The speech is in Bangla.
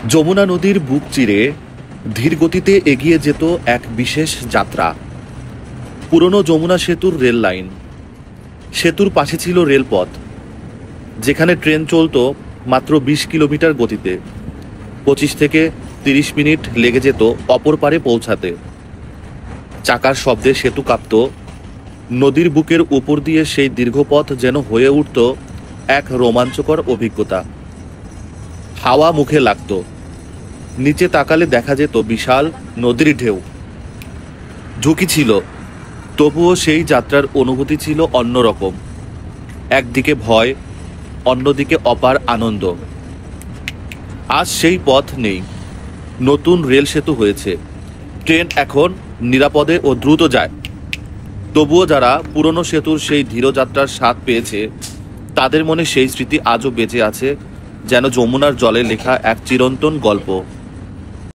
যমুনা নদীর বুক চিরে ধীর গতিতে এগিয়ে যেত এক বিশেষ যাত্রা। পুরনো যমুনা সেতুর রেল লাইন। সেতুর পাশে ছিল রেলপথ, যেখানে ট্রেন চলত মাত্র 20 কিলোমিটার গতিতে। 25 থেকে 30 মিনিট লেগে যেত অপর পারে পৌঁছাতে। চাকার শব্দে সেতু কাঁপত। নদীর বুকের উপর দিয়ে সেই দীর্ঘ পথ যেন হয়ে উঠত এক রোমাঞ্চকর অভিজ্ঞতা। হাওয়া মুখে লাগত, নিচে তাকালে দেখা যেত বিশাল নদীর ঢেউ। ঝুঁকি ছিল, তবুও সেই যাত্রার অনুভূতি ছিল অন্যরকম। একদিকে ভয়, অন্যদিকে অপার আনন্দ। আজ সেই পথ নেই, নতুন রেল সেতু হয়েছে। ট্রেন এখন নিরাপদে ও দ্রুত যায়। তবুও যারা পুরনো সেতুর সেই ধীরযাত্রার স্বাদ পেয়েছে, তাদের মনে সেই স্মৃতি আজও বেঁচে আছে, যেন যমুনার জলে লেখা এক চিরন্তন গল্প।